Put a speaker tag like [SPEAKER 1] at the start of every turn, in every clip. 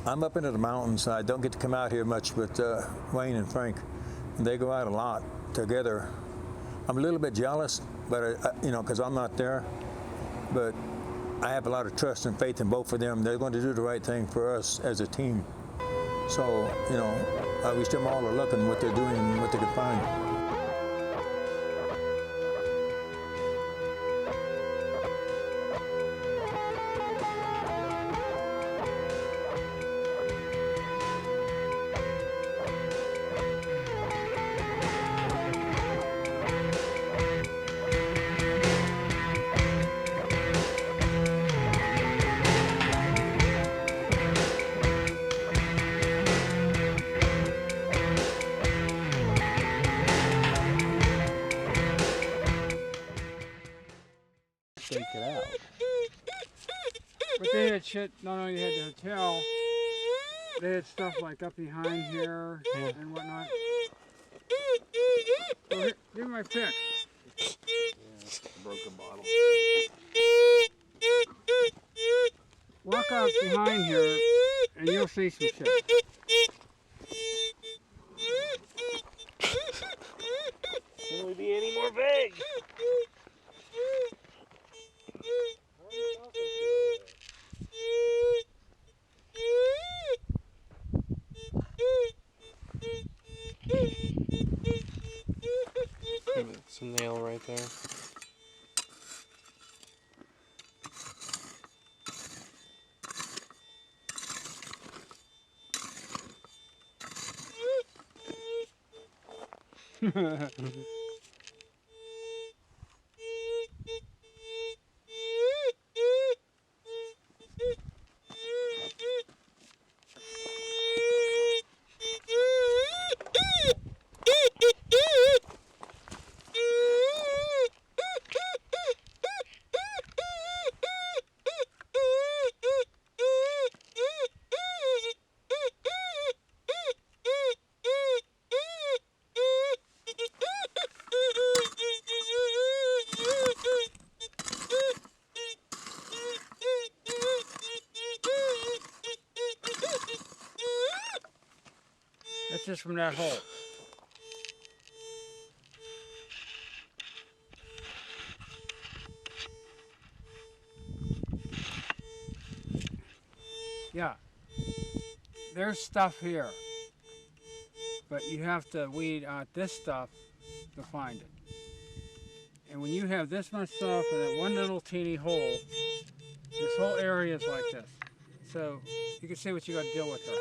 [SPEAKER 1] I'm up into the mountains. I don't get to come out here much with Wayne and Frank. They go out a lot together. I'm a little bit jealous, but you know, because I'm not there. But I have a lot of trust and faith in both of them. They're going to do the right thing for us as a team. So, you know, I wish them all are looking what they're doing and what they can find.
[SPEAKER 2] Shake it out.
[SPEAKER 3] But they had shit, not only had the hotel, they had stuff like up behind here and whatnot. So here, give me my pick.
[SPEAKER 2] Broken bottle.
[SPEAKER 3] Walk up behind here and you'll see some shit.
[SPEAKER 2] Can we be any more vague? It's a nail right there.
[SPEAKER 3] That's just from that hole. Yeah, there's stuff here, but you have to weed out this stuff to find it. And when you have this much stuff in that one little teeny hole, this whole area is like this. So you can see what you got to deal with there.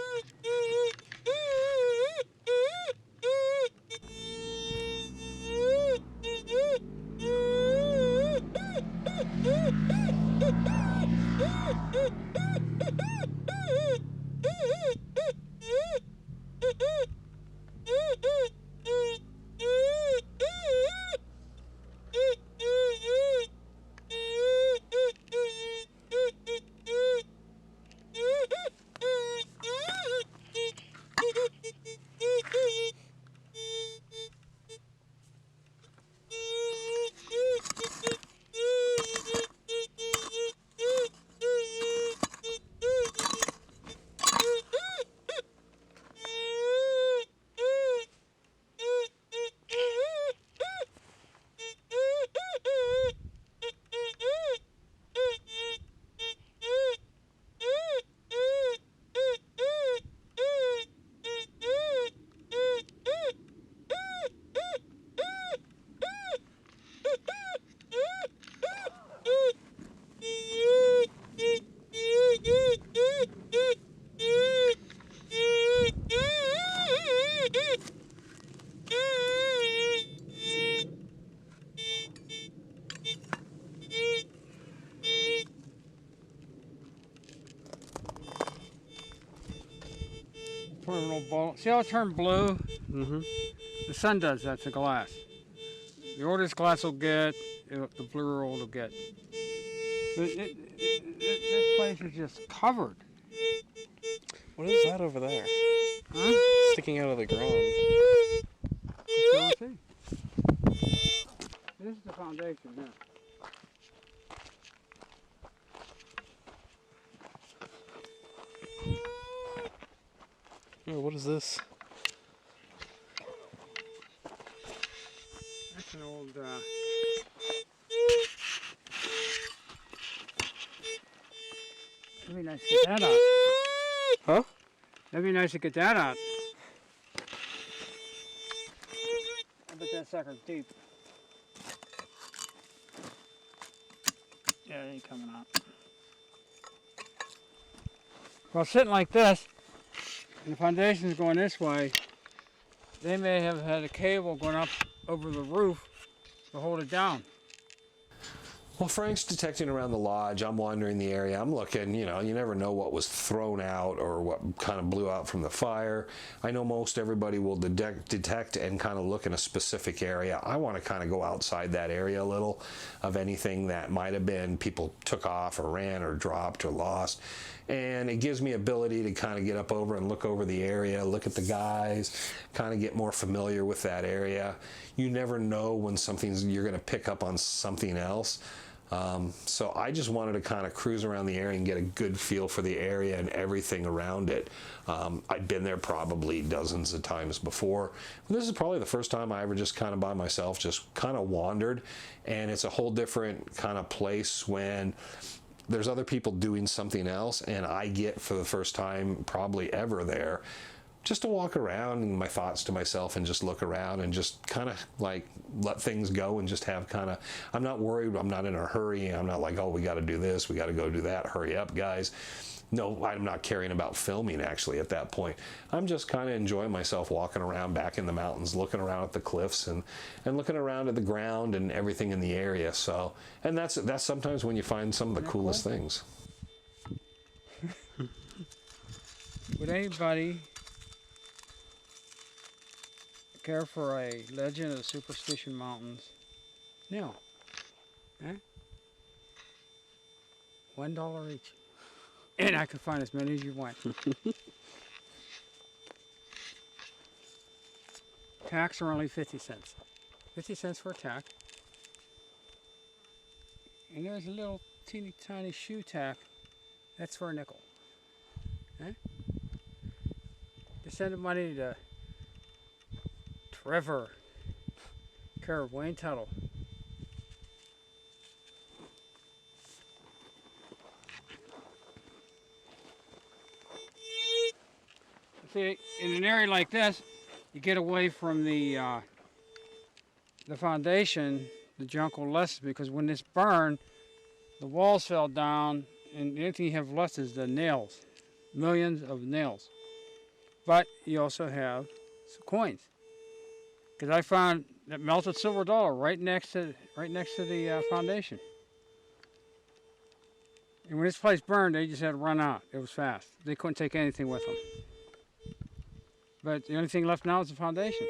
[SPEAKER 3] See how it turned blue?
[SPEAKER 2] Mm-hmm.
[SPEAKER 3] The sun does that to glass. The older glass will get, the bluer it'll get. But this place is just covered.
[SPEAKER 2] What is that over there?
[SPEAKER 3] Huh?
[SPEAKER 2] Sticking out of the ground.
[SPEAKER 3] Let's go see. This is the foundation here.
[SPEAKER 2] Oh, what is this?
[SPEAKER 3] That's an old. That'd be nice to get that out.
[SPEAKER 2] Huh?
[SPEAKER 3] That'd be nice to get that out. I bet that sucker's deep. Yeah, it ain't coming out. Well, sitting like this, and the foundation's going this way, they may have had a cable going up over the roof to hold it down.
[SPEAKER 4] Well, Frank's detecting around the lodge. I'm wandering the area. I'm looking, you know, you never know what was thrown out or what kind of blew out from the fire. I know most everybody will detect and kind of look in a specific area. I want to kind of go outside that area a little of anything that might have been people took off or ran or dropped or lost. And it gives me ability to kind of get up over and look over the area, look at the guys, kind of get more familiar with that area. You never know when you're going to pick up on something else. So I just wanted to kind of cruise around the area and get a good feel for the area and everything around it. I'd been there probably dozens of times before. This is probably the first time I ever just kind of by myself just kind of wandered, and it's a whole different kind of place when there's other people doing something else, and I get for the first time probably ever there just to walk around and my thoughts to myself and just look around and just kind of like let things go and just have kind of, I'm not worried, I'm not in a hurry, I'm not like, oh, we got to do this, we got to go do that, hurry up, guys. No, I'm not caring about filming actually at that point. I'm just kind of enjoying myself walking around back in the mountains, looking around at the cliffs and looking around at the ground and everything in the area. So, and that's sometimes when you find some of the coolest things.
[SPEAKER 3] Would anybody care for a Legend of the Superstition Mountains? No. Eh? $1 each. And I could find as many as you want. Tacks are only 50 cents. 50 cents for a tack. And there's a little teeny tiny shoe tack. That's for a nickel. Eh? They send the money to Trevor, care of Wayne Tuttle. See, in an area like this, you get away from the foundation, the junk will lessen, because when this burned, the walls fell down, and the only thing you have left is the nails, millions of nails. But you also have some coins, because I found that melted silver dollar right next to the foundation. And when this place burned, they just had to run out. It was fast. They couldn't take anything with them. But the only thing left now is the foundation.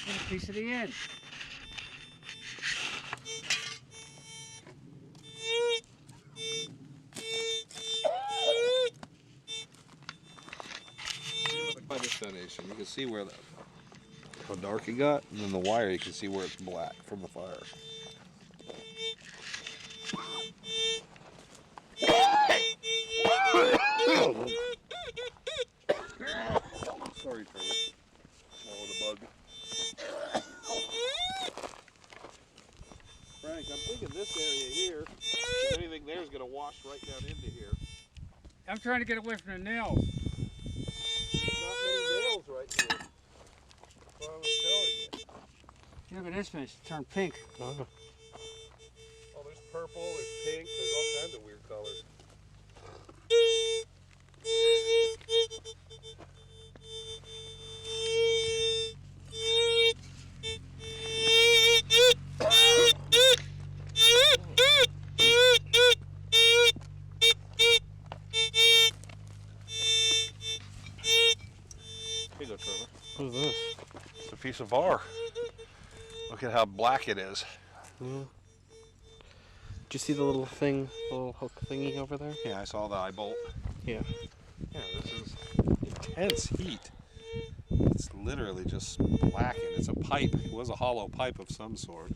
[SPEAKER 3] Get a piece of the end.
[SPEAKER 5] By this foundation, you can see where how dark it got, and then the wire you can see where it's black from the fire. Sorry, Trevor. Swallowed a bug. Frank, I'm thinking this area here, if anything there is going to wash right down into here.
[SPEAKER 3] I'm trying to get away from the nails.
[SPEAKER 5] Not many nails right here. That's what I was telling you.
[SPEAKER 3] Look at this fish, it turned pink.
[SPEAKER 5] Oh, there's purple, there's pink, there's all kinds of weird colors. Here you go, Trevor.
[SPEAKER 2] What is this?
[SPEAKER 5] It's a piece of bar. Look at how black it is.
[SPEAKER 2] Yeah. Did you see the little thing, the little hook thingy over there?
[SPEAKER 5] Yeah, I saw the eye bolt.
[SPEAKER 2] Yeah.
[SPEAKER 5] Yeah, this is intense heat. It's literally just blackened. It's a pipe. It was a hollow pipe of some sort.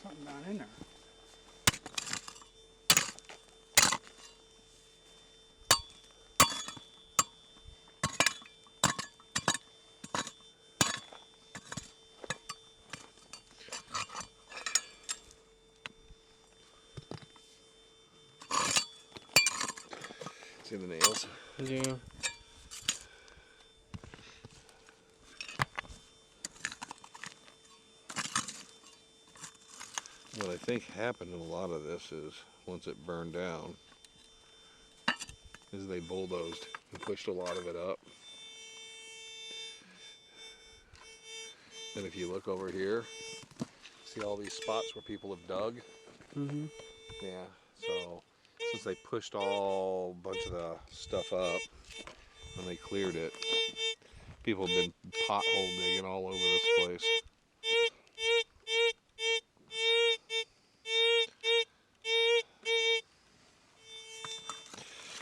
[SPEAKER 3] Something down in there.
[SPEAKER 5] See the nails?
[SPEAKER 2] Yeah.
[SPEAKER 5] What I think happened in a lot of this is, once it burned down, is they bulldozed and pushed a lot of it up. And if you look over here, see all these spots where people have dug?
[SPEAKER 2] Mm-hmm.
[SPEAKER 5] Yeah, so since they pushed all bunch of the stuff up when they cleared it, people have been pothole digging all over this place.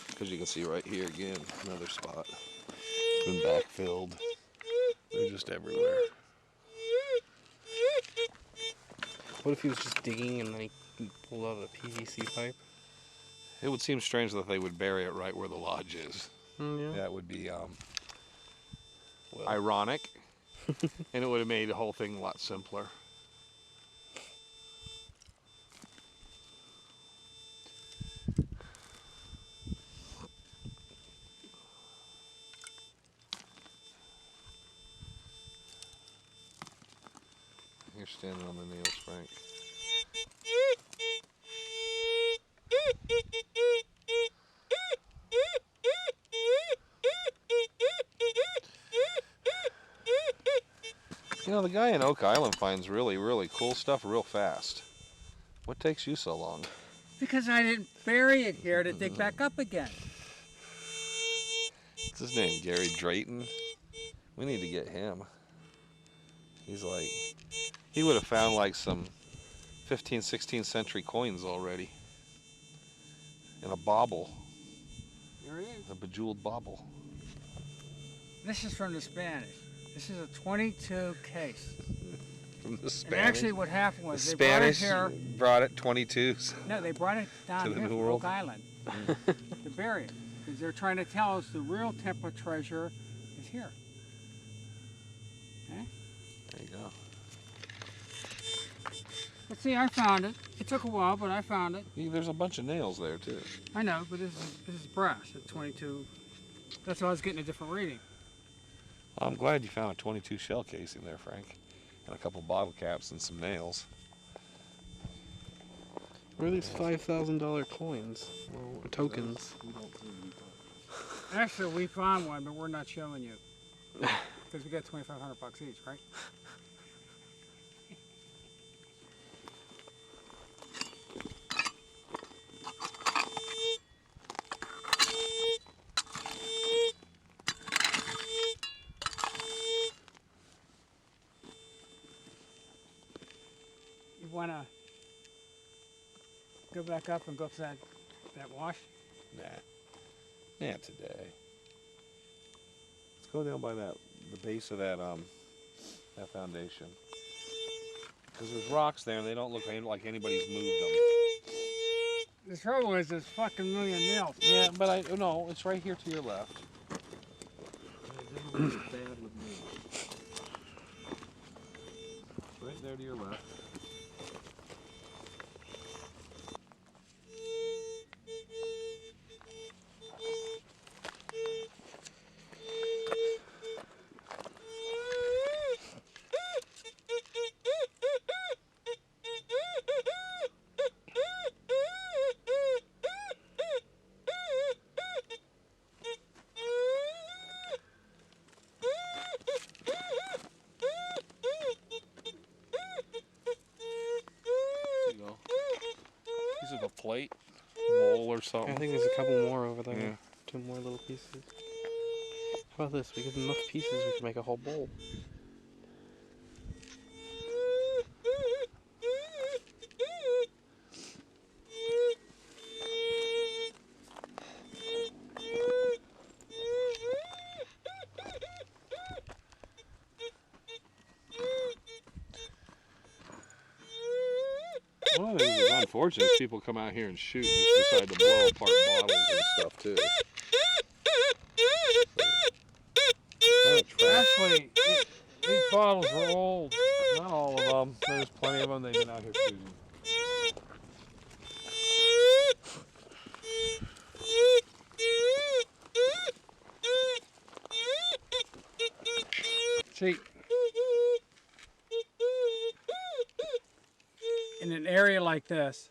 [SPEAKER 5] Because you can see right here again, another spot. It's been backfilled. They're just everywhere.
[SPEAKER 2] What if he was just digging and then he pulled out a PVC pipe?
[SPEAKER 5] It would seem strange that they would bury it right where the lodge is.
[SPEAKER 2] Yeah.
[SPEAKER 5] That would be
[SPEAKER 2] Well.
[SPEAKER 5] ironic, and it would have made the whole thing a lot simpler. You're standing on the nails, Frank. You know, the guy in Oak Island finds really, really cool stuff real fast. What takes you so long?
[SPEAKER 3] Because I didn't bury it here to dig back up again.
[SPEAKER 5] What's his name? Gary Drayton? We need to get him. He's like, he would have found like some 15th, 16th century coins already. In a bauble.
[SPEAKER 3] There it is.
[SPEAKER 5] A bejeweled bauble.
[SPEAKER 3] This is from the Spanish. This is a 22 case.
[SPEAKER 5] From the
[SPEAKER 3] And
[SPEAKER 5] Spanish.
[SPEAKER 3] actually what happened
[SPEAKER 5] The
[SPEAKER 3] was they brought it
[SPEAKER 5] Spanish
[SPEAKER 3] here.
[SPEAKER 5] brought it 22s.
[SPEAKER 3] No, they brought it down
[SPEAKER 5] To the
[SPEAKER 3] here
[SPEAKER 5] New
[SPEAKER 3] from
[SPEAKER 5] World?
[SPEAKER 3] Oak Island to bury it. Because they're trying to tell us the real temple treasure is here. Okay?
[SPEAKER 5] There you go.
[SPEAKER 3] But see, I found it. It took a while, but I found it.
[SPEAKER 5] There's a bunch of nails there too.
[SPEAKER 3] I know, but this is brass at 22. That's why I was getting a different reading.
[SPEAKER 5] Well, I'm glad you found a 22 shell casing there, Frank, and a couple bottle caps and some nails.
[SPEAKER 2] Where are these $5,000 coins? Or tokens?
[SPEAKER 3] Actually, we found one, but we're not showing you. Because we got $2,500 each, right? You want to go back up and go up to that wash?
[SPEAKER 5] Nah. Not today. Let's go down by the base of that foundation. Because there's rocks there and they don't look like anybody's moved them.
[SPEAKER 3] The trouble is there's fucking million nails.
[SPEAKER 5] Yeah, but no, it's right here to your left. It didn't look bad with me. It's right there to your left. Plate, bowl, or something.
[SPEAKER 2] I think there's a couple more over there.
[SPEAKER 5] Yeah.
[SPEAKER 2] 2 more little pieces. How about this? We get enough pieces, we can make a whole bowl.
[SPEAKER 5] One of the things that's unfortunate is people come out here and shoot and just decide to blow apart bottles and stuff too.
[SPEAKER 3] Actually, these bottles are old.
[SPEAKER 5] Not all of them. There's plenty of them. They've been out here shooting.
[SPEAKER 3] See, in an area like this,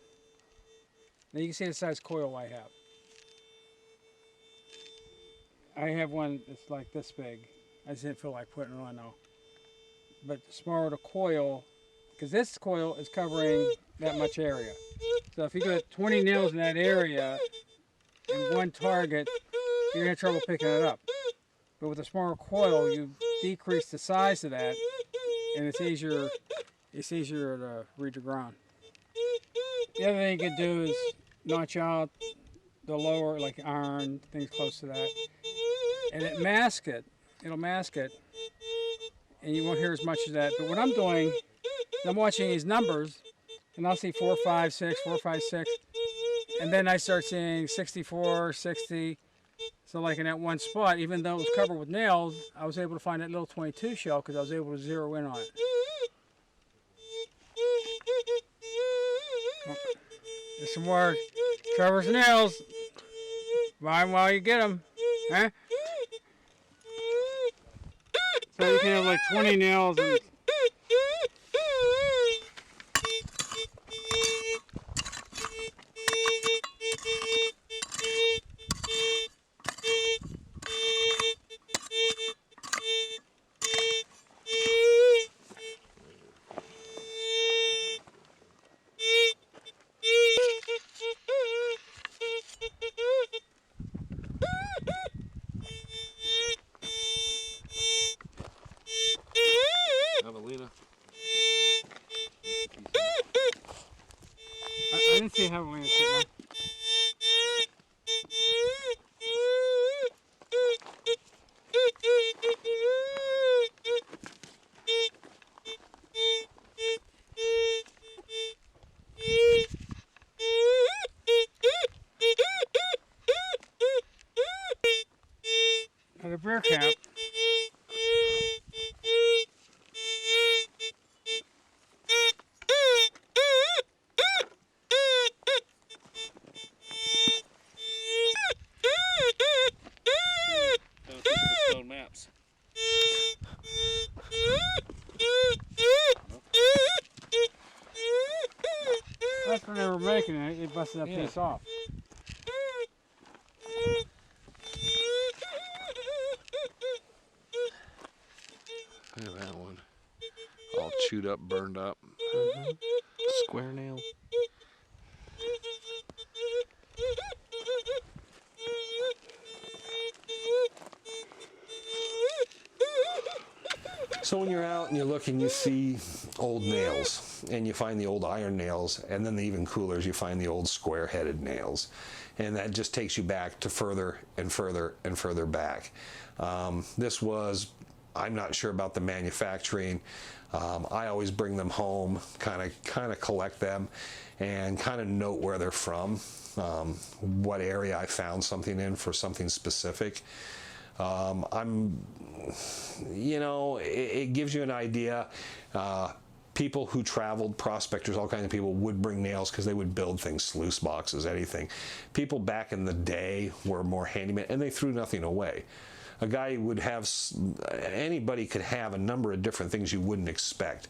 [SPEAKER 3] now you can see the size coil I have. I have one that's like this big. I just didn't feel like putting it on though. But the smaller the coil, because this coil is covering that much area. So if you got 20 nails in that area and one target, you're gonna have trouble picking it up. But with a smaller coil, you decrease the size of that, and it's easier to read the ground. The other thing you can do is notch out the lower, like iron, things close to that, and it'll mask it, and you won't hear as much of that. But what I'm doing, I'm watching these numbers, and I'll see 4, 5, 6, 4, 5, 6, and then I start seeing 64, 60. So like in that one spot, even though it was covered with nails, I was able to find that little 22 shell because I was able to zero in on it. There's some more Trevor's nails. Buy them while you get them. Huh? So you can have like 20 nails and...
[SPEAKER 5] Javelina.
[SPEAKER 3] I didn't see Javelina sitting there. At a bear camp. That's when they were making it. It busted that piece off.
[SPEAKER 5] Look at that one. All chewed up, burned up.
[SPEAKER 2] Square nail.
[SPEAKER 4] So when you're out and you're looking, you see old nails, and you find the old iron nails, and then the even cooler is you find the old square-headed nails. And that just takes you back to further and further and further back. This was, I'm not sure about the manufacturing. I always bring them home, kind of collect them, and kind of note where they're from, what area I found something in for something specific. It gives you an idea. People who traveled, prospectors, all kinds of people would bring nails because they would build things, sluice boxes, anything. People back in the day were more handyman, and they threw nothing away. A guy would have, anybody could have a number of different things you wouldn't expect.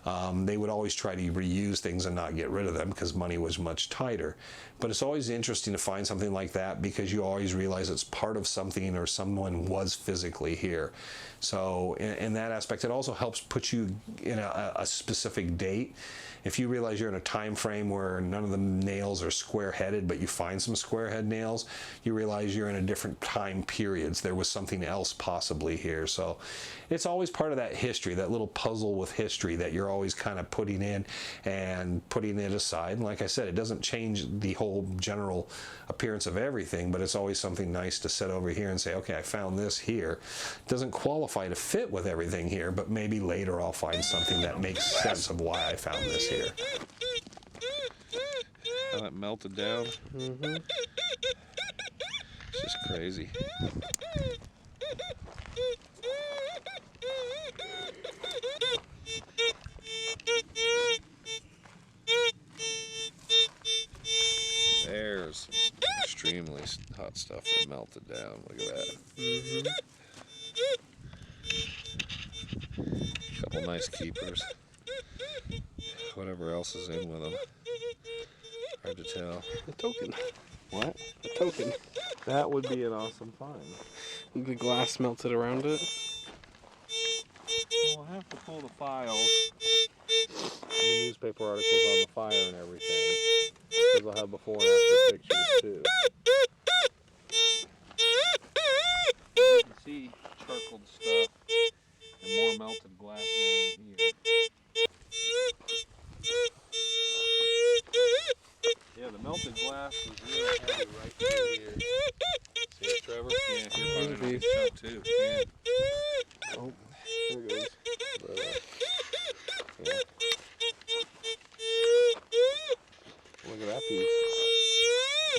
[SPEAKER 4] They would always try to reuse things and not get rid of them because money was much tighter. But it's always interesting to find something like that because you always realize it's part of something or someone was physically here. So in that aspect, it also helps put you in a specific date. If you realize you're in a time frame where none of the nails are square-headed, but you find some square-head nails, you realize you're in a different time periods. There was something else possibly here. So it's always part of that history, that little puzzle with history that you're always kind of putting in and putting it aside. And like I said, it doesn't change the whole general appearance of everything, but it's always something nice to sit over here and say, okay, I found this here. It doesn't qualify to fit with everything here, but maybe later I'll find something that makes sense of why I found this here.
[SPEAKER 5] How that melted down.
[SPEAKER 2] Mm-hmm.
[SPEAKER 5] It's just crazy. There's some extremely hot stuff that melted down. Look at that.
[SPEAKER 2] Mm-hmm.
[SPEAKER 5] Couple nice keepers. Whatever else is in with them. Hard to tell.
[SPEAKER 2] A token.
[SPEAKER 5] What?
[SPEAKER 2] A token.
[SPEAKER 5] That would be an awesome find.
[SPEAKER 2] The glass melted around it.
[SPEAKER 5] We'll have to pull the files, the newspaper articles on the fire and everything, because I'll have before and after pictures too. You can see charcoal stuff and more melted glass down in here. Yeah, the melted glass was really heavy right through here. See it, Trevor? Yeah, you're finding it stuff too. Yeah.
[SPEAKER 2] Oh, there it goes.
[SPEAKER 5] Yeah. Look at that piece.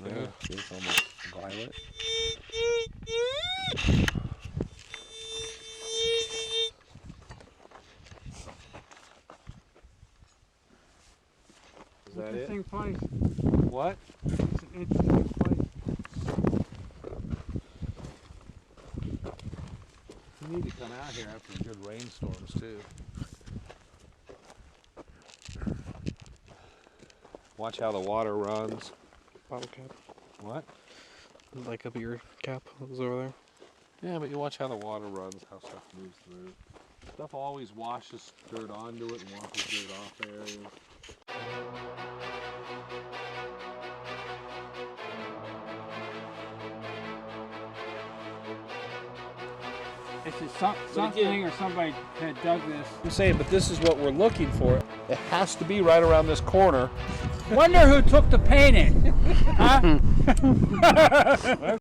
[SPEAKER 5] Yeah, it's almost violet. Is that it?
[SPEAKER 3] Interesting place.
[SPEAKER 5] What?
[SPEAKER 3] It's an interesting place.
[SPEAKER 5] You need to come out here after good rainstorms too. Watch how the water runs.
[SPEAKER 2] Bottle cap.
[SPEAKER 5] What?
[SPEAKER 2] Like up your cap was over there.
[SPEAKER 5] Yeah, but you watch how the water runs, how stuff moves through. Stuff always washes dirt onto it and washes dirt off areas.
[SPEAKER 3] This is something or somebody had dug this.
[SPEAKER 1] I'm saying, but this is what we're looking for. It has to be right around this corner.
[SPEAKER 3] Wonder who took the painting. Huh?